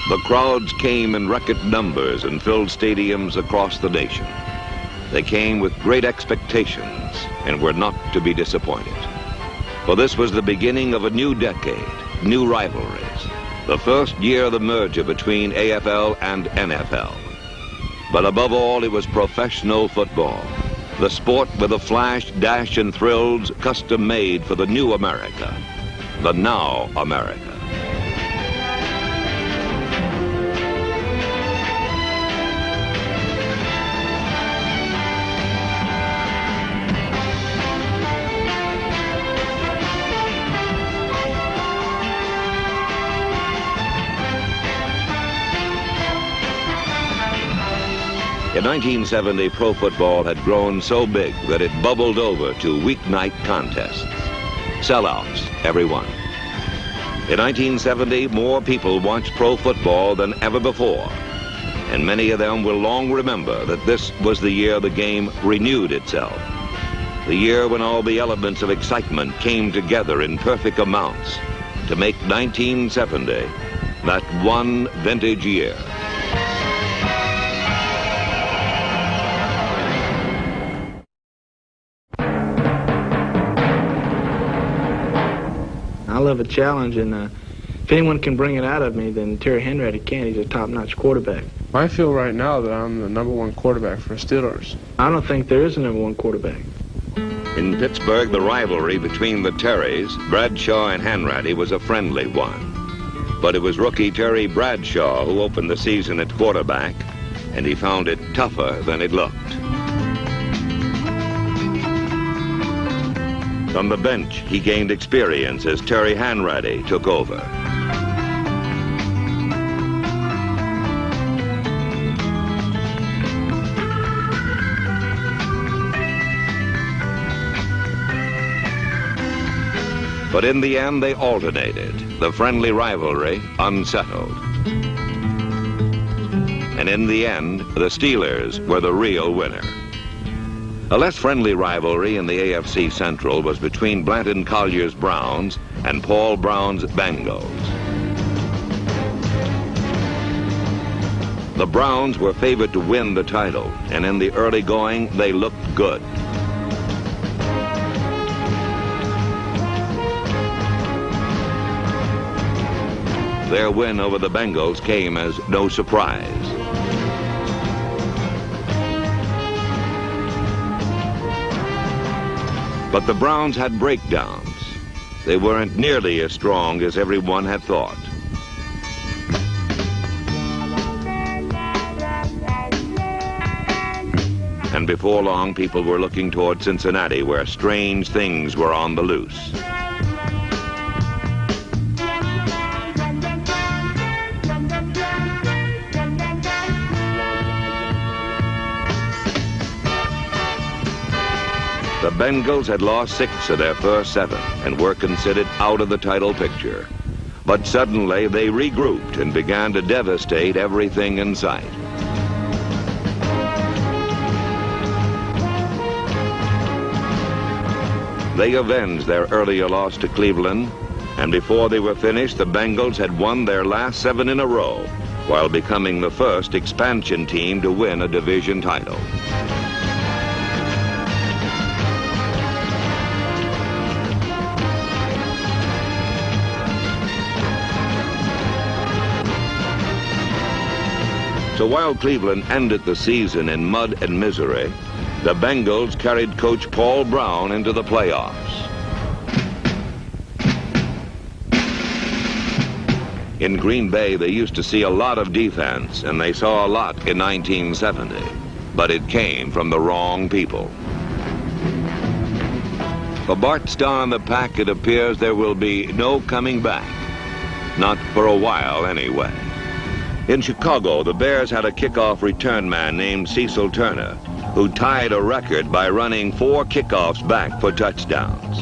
The crowds came in record numbers and filled stadiums across the nation. They came with great expectations and were not to be disappointed. For this was the beginning of a new decade, new rivalries, the first year of the merger between AFL and NFL. But above all, it was professional football, the sport with the flash, dash, and thrills custom made for the new America, the now America. In 1970, pro football had grown so big that it bubbled over to weeknight contests. Sellouts, every one. In 1970, more people watched pro football than ever before, and many of them will long remember that this was the year the game renewed itself. The year when all the elements of excitement came together in perfect amounts to make 1970 that one vintage year. I love a challenge, and if anyone can bring it out of me, then Terry Hanratty can. He's a top-notch quarterback. I feel right now that I'm the #1 quarterback for Steelers. I don't think there is a #1 quarterback. In Pittsburgh, the rivalry between the Terrys, Bradshaw and Hanratty, was a friendly one. But it was rookie Terry Bradshaw who opened the season at quarterback, and he found it tougher than it looked. From the bench, he gained experience as Terry Hanratty took over. But in the end, they alternated, the friendly rivalry unsettled. And in the end, the Steelers were the real winner. A less friendly rivalry in the AFC Central was between Blanton Collier's Browns and Paul Brown's Bengals. The Browns were favored to win the title, and in the early going, they looked good. Their win over the Bengals came as no surprise. But the Browns had breakdowns. They weren't nearly as strong as everyone had thought. And before long, people were looking toward Cincinnati, where strange things were on the loose. The Bengals had lost 6 of their first 7 and were considered out of the title picture. But suddenly they regrouped and began to devastate everything in sight. They avenged their earlier loss to Cleveland, and before they were finished, the Bengals had won their last 7 in a row, while becoming the first expansion team to win a division title. So while Cleveland ended the season in mud and misery, the Bengals carried coach Paul Brown into the playoffs. In Green Bay, they used to see a lot of defense, and they saw a lot in 1970, but it came from the wrong people. For Bart Starr and the pack, it appears there will be no coming back. Not for a while, anyway. In Chicago, the Bears had a kickoff return man named Cecil Turner, who tied a record by running 4 kickoffs back for touchdowns.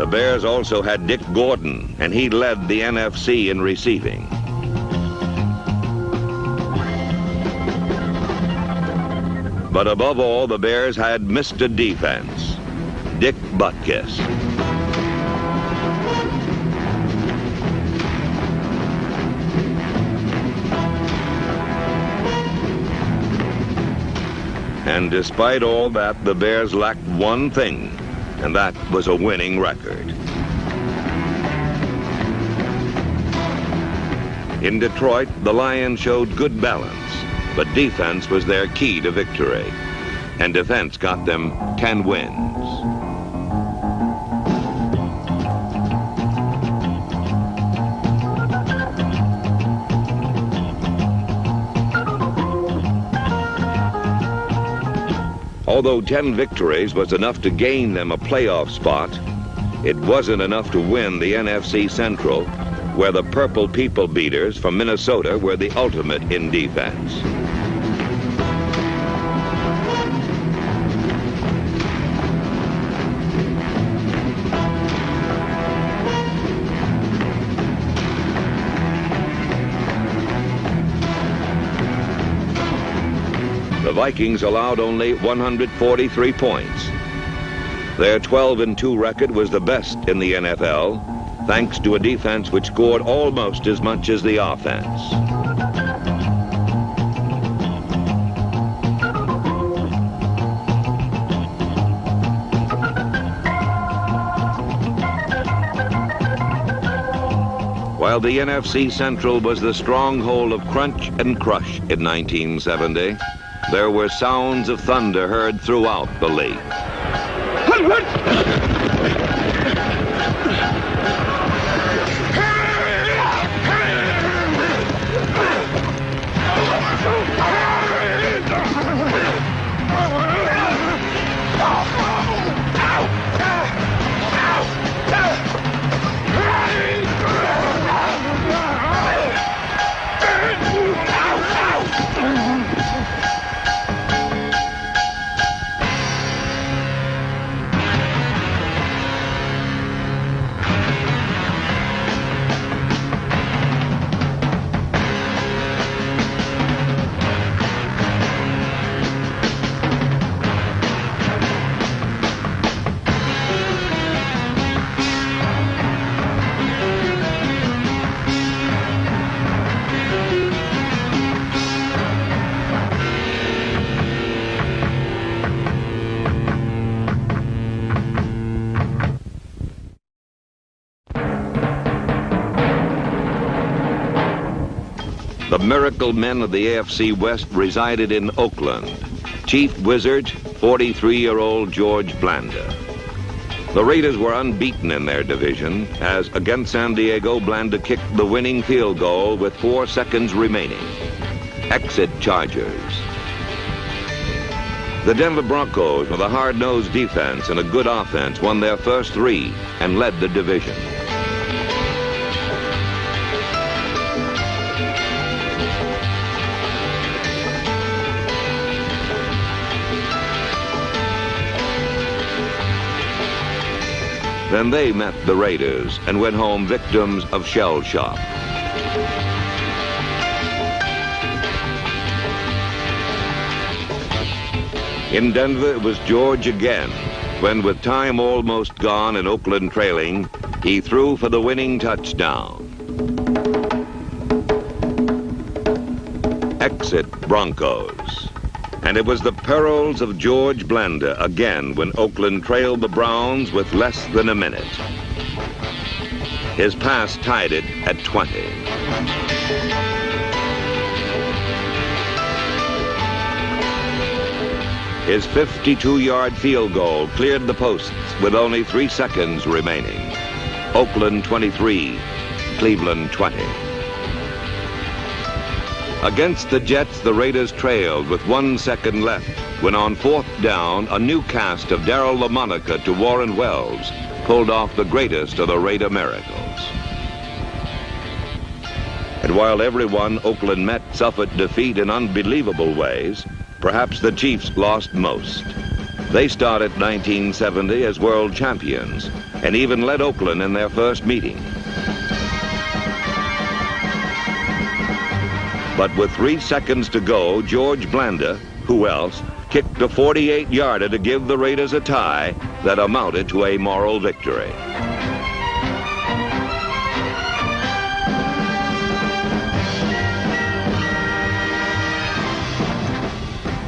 The Bears also had Dick Gordon, and he led the NFC in receiving. But above all, the Bears had Mr. Defense. Dick Butkus. And despite all that, the Bears lacked one thing, and that was a winning record. In Detroit, the Lions showed good balance, but defense was their key to victory, and defense got them 10 wins. Although 10 victories was enough to gain them a playoff spot, it wasn't enough to win the NFC Central, where the Purple People Beaters from Minnesota were the ultimate in defense. The Vikings allowed only 143 points. Their 12-2 record was the best in the NFL, thanks to a defense which scored almost as much as the offense. While the NFC Central was the stronghold of crunch and crush in 1970, there were sounds of thunder heard throughout the league. The miracle men of the AFC West resided in Oakland. Chief Wizard, 43-year-old George Blanda. The Raiders were unbeaten in their division, as against San Diego, Blanda kicked the winning field goal with 4 seconds remaining. Exit Chargers. The Denver Broncos, with a hard-nosed defense and a good offense, won their first 3 and led the division. Then they met the Raiders and went home victims of shell shock. In Denver, it was George again, when with time almost gone and Oakland trailing, he threw for the winning touchdown. Exit Broncos. And it was the perils of George Blanda again when Oakland trailed the Browns with less than a minute. His pass tied it at 20. His 52-yard field goal cleared the posts with only 3 seconds remaining. Oakland 23, Cleveland 20. Against the Jets, the Raiders trailed with 1 second left when on 4th down, a new cast of Darryl LaMonica to Warren Wells pulled off the greatest of the Raider miracles. And while everyone Oakland met suffered defeat in unbelievable ways, perhaps the Chiefs lost most. They started 1970 as world champions and even led Oakland in their first meeting. But with 3 seconds to go, George Blanda, Who else kicked a 48-yarder to give the Raiders a tie that amounted to a moral victory.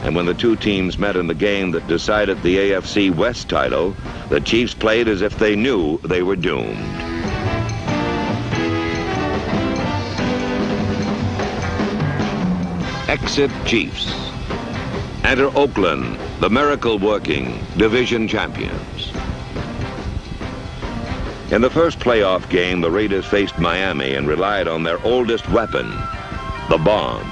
And when the two teams met in the game that decided the AFC West title, the Chiefs played as if they knew they were doomed. Exit Chiefs. Enter Oakland, the miracle-working division champions. In the first playoff game, the Raiders faced Miami and relied on their oldest weapon, the bomb.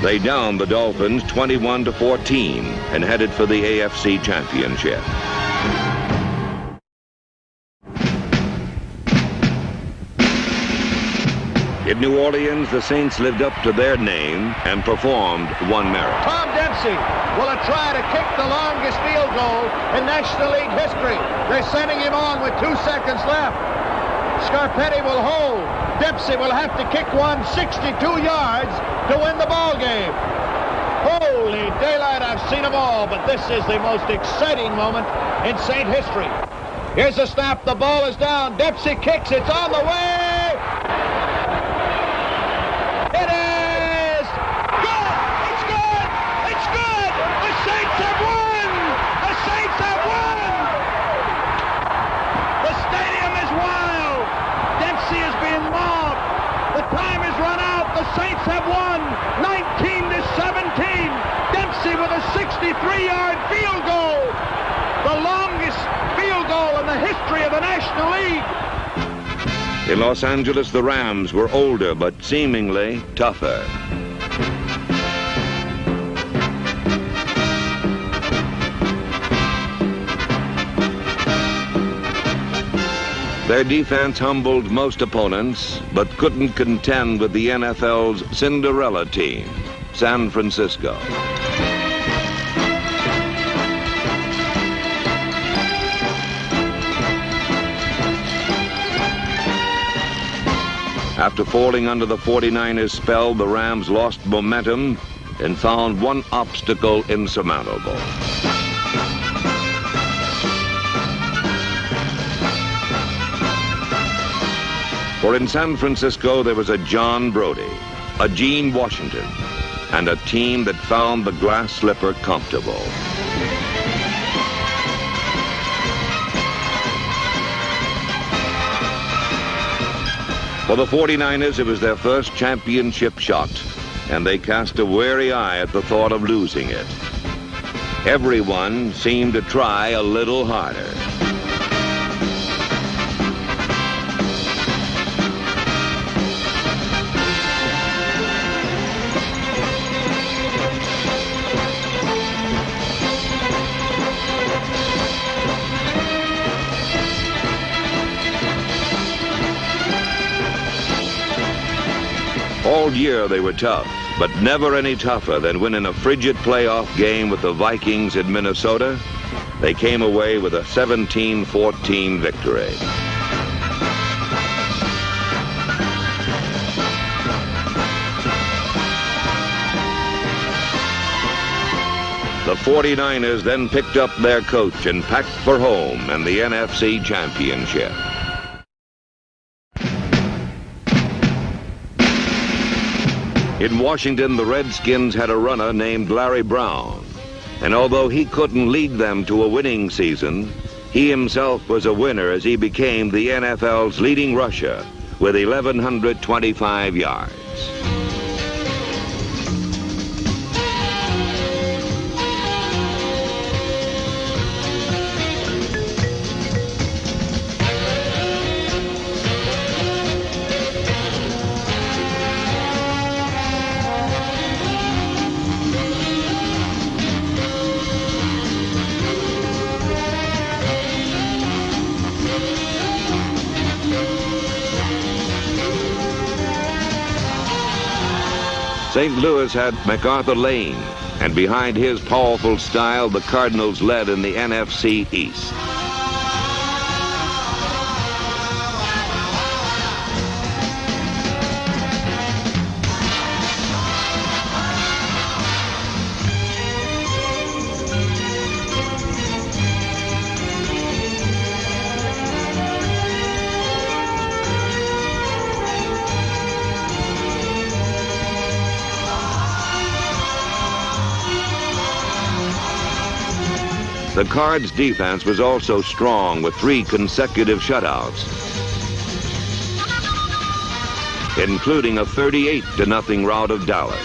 They downed the Dolphins 21-14 and headed for the AFC Championship. In New Orleans, the Saints lived up to their name and performed one miracle. Tom Dempsey will try to kick the longest field goal in National League history. They're sending him on with 2 seconds left. Scarpetti will hold. Dempsey will have to kick one 62 yards to win the ball game. Holy daylight, I've seen them all, but this is the most exciting moment in Saint history. Here's the snap. The ball is down. Dempsey kicks. It's on the way. It is good. It's good. It's good. The Saints have won. The Saints have won. The stadium is wild. Dempsey is being mobbed. The time has run out. The Saints have won 19-17. Dempsey with a 63-yard field goal. The longest field goal in the history of the National League. In Los Angeles, the Rams were older but seemingly tougher. Their defense humbled most opponents, but couldn't contend with the NFL's Cinderella team, San Francisco. After falling under the 49ers' spell, the Rams lost momentum and found one obstacle insurmountable. For in San Francisco, there was a John Brody, a Gene Washington, and a team that found the glass slipper comfortable. For the 49ers, it was their first championship shot, and they cast a wary eye at the thought of losing it. Everyone seemed to try a little harder. All year they were tough, but never any tougher than when in a frigid playoff game with the Vikings in Minnesota, they came away with a 17-14 victory. The 49ers then picked up their coach and packed for home and the NFC Championship. In Washington, the Redskins had a runner named Larry Brown, and although he couldn't lead them to a winning season, he himself was a winner as he became the NFL's leading rusher with 1,125 yards. St. Louis had MacArthur Lane, and behind his powerful style, the Cardinals led in the NFC East. The Cards' defense was also strong with 3 consecutive shutouts, including a 38-0 rout of Dallas.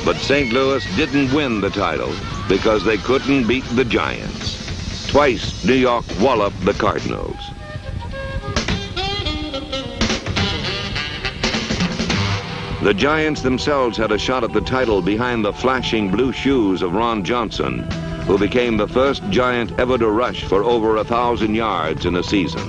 But St. Louis didn't win the title because they couldn't beat the Giants. Twice, New York walloped the Cardinals. The Giants themselves had a shot at the title behind the flashing blue shoes of Ron Johnson, who became the first Giant ever to rush for over 1,000 yards in a season.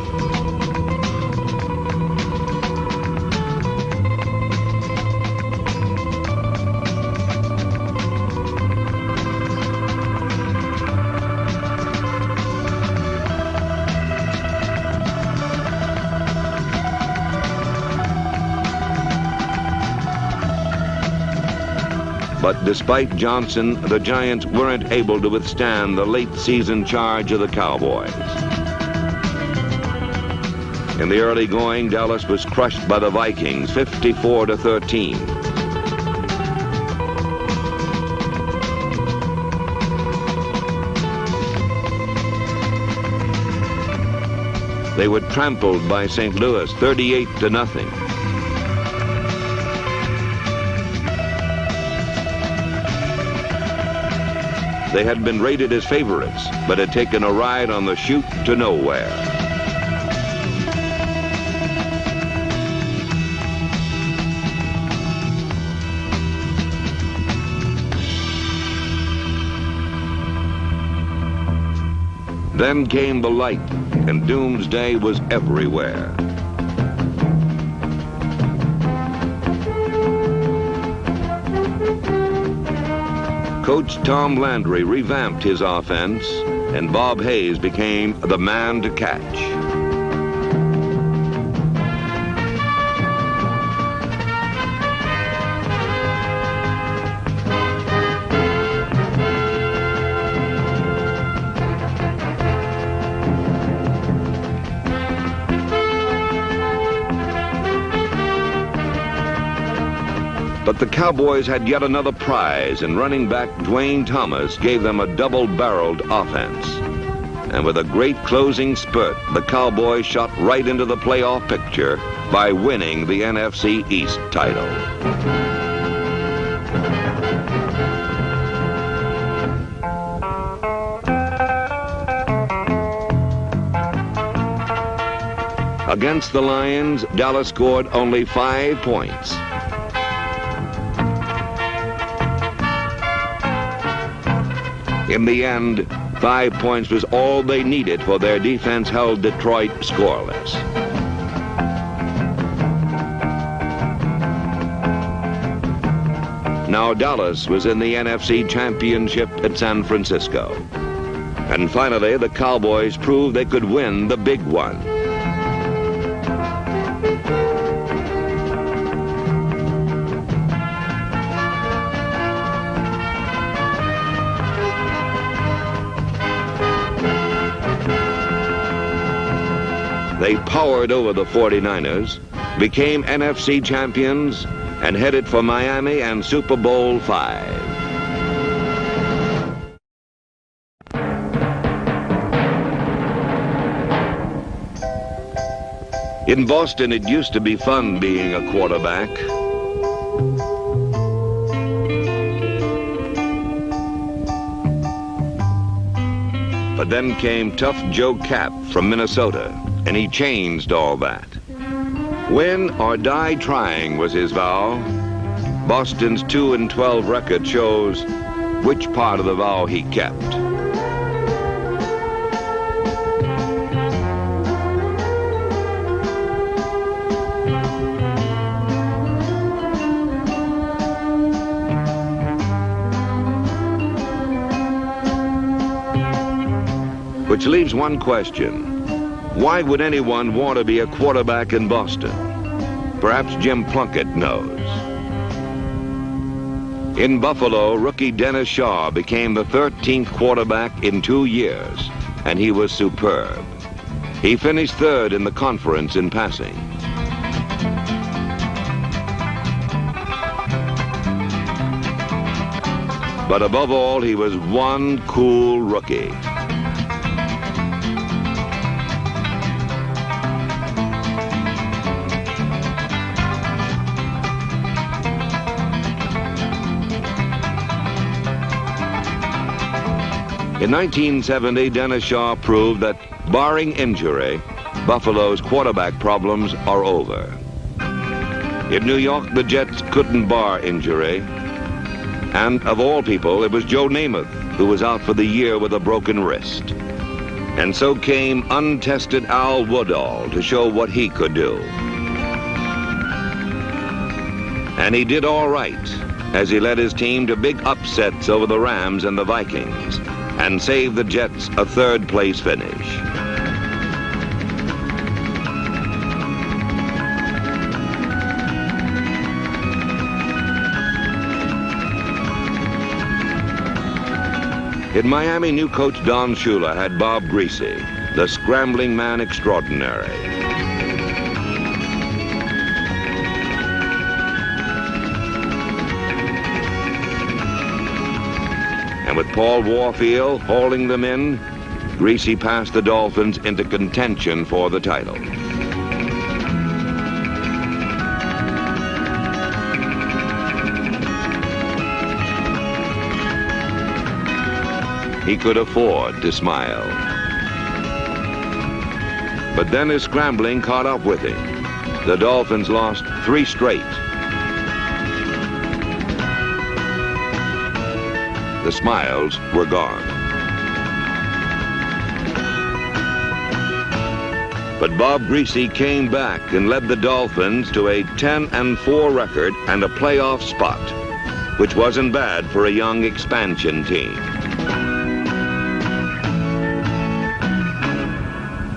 But despite Johnson, the Giants weren't able to withstand the late-season charge of the Cowboys. In the early going, Dallas was crushed by the Vikings, 54-13. They were trampled by St. Louis, 38-0. They had been rated as favorites, but had taken a ride on the chute to nowhere. Then came the light, and doomsday was everywhere. Coach Tom Landry revamped his offense, and Bob Hayes became the man to catch. But the Cowboys had yet another prize, and running back Dwayne Thomas gave them a double-barreled offense. And with a great closing spurt, the Cowboys shot right into the playoff picture by winning the NFC East title. Against the Lions, Dallas scored only 5 points. In the end, 5 points was all they needed, for their defense held Detroit scoreless. Now Dallas was in the NFC Championship at San Francisco. And finally, the Cowboys proved they could win the big one. They powered over the 49ers, became NFC champions, and headed for Miami and Super Bowl V. In Boston, it used to be fun being a quarterback. But then came Tough Joe Cap from Minnesota, and he changed all that. Win or die trying was his vow. Boston's 2-12 record shows which part of the vow he kept. Which leaves one question. Why would anyone want to be a quarterback in Boston? Perhaps Jim Plunkett knows. In Buffalo, rookie Dennis Shaw became the 13th quarterback in 2 years, and he was superb. He finished third in the conference in passing. But above all, he was one cool rookie. In 1970, Dennis Shaw proved that, barring injury, Buffalo's quarterback problems are over. In New York, the Jets couldn't bar injury. And of all people, it was Joe Namath who was out for the year with a broken wrist. And so came untested Al Woodall to show what he could do. And he did all right as he led his team to big upsets over the Rams and the Vikings and saved the Jets a third-place finish. In Miami, new coach Don Shula had Bob Greasy, the scrambling man extraordinary. And with Paul Warfield hauling them in, Greasy passed the Dolphins into contention for the title. He could afford to smile. But then his scrambling caught up with him. The Dolphins lost 3 straight. The smiles were gone. But Bob Greasy came back and led the Dolphins to a 10-4 record and a playoff spot, which wasn't bad for a young expansion team.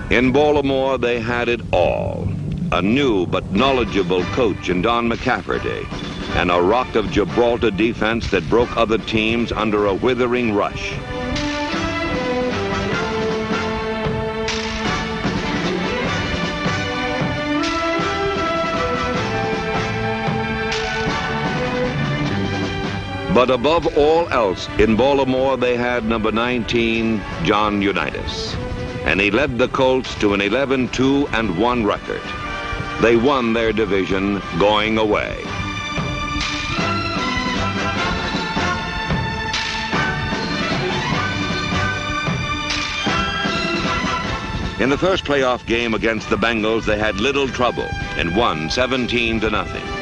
In Baltimore, they had it all. A new but knowledgeable coach in Don McCafferty, and a Rock of Gibraltar defense that broke other teams under a withering rush. But above all else, in Baltimore, they had number 19, John Unitas. And he led the Colts to an 11-2-1 record. They won their division going away. In the first playoff game against the Bengals, they had little trouble and won 17-0.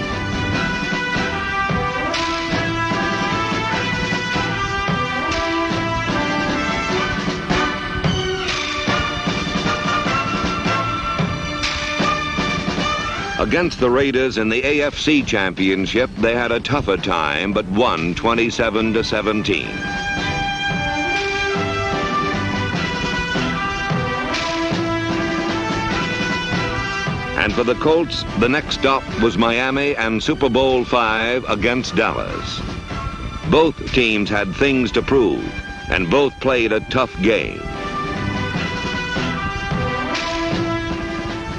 Against the Raiders in the AFC Championship, they had a tougher time, but won 27-17. And for the Colts, the next stop was Miami and Super Bowl V against Dallas. Both teams had things to prove, and both played a tough game.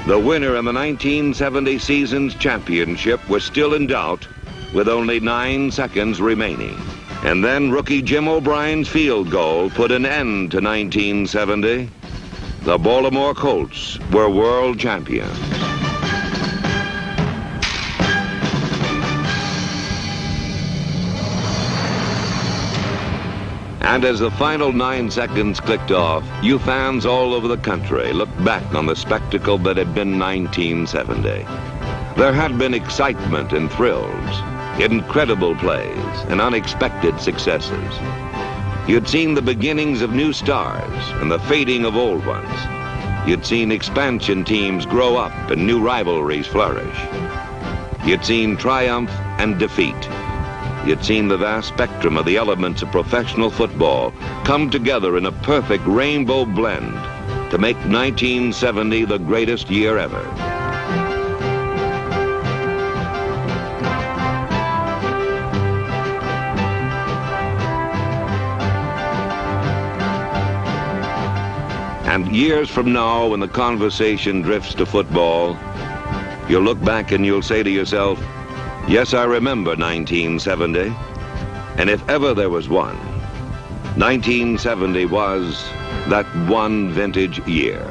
The winner in the 1970 season's championship was still in doubt with only 9 seconds remaining. And then rookie Jim O'Brien's field goal put an end to 1970. The Baltimore Colts were world champions. And as the final 9 seconds clicked off, you fans all over the country looked back on the spectacle that had been 1970. There had been excitement and thrills, incredible plays, and unexpected successes. You'd seen the beginnings of new stars and the fading of old ones. You'd seen expansion teams grow up and new rivalries flourish. You'd seen triumph and defeat. You'd seen the vast spectrum of the elements of professional football come together in a perfect rainbow blend to make 1970 the greatest year ever. And years from now, when the conversation drifts to football, you'll look back and you'll say to yourself, yes, I remember 1970. And if ever there was one, 1970 was that one vintage year.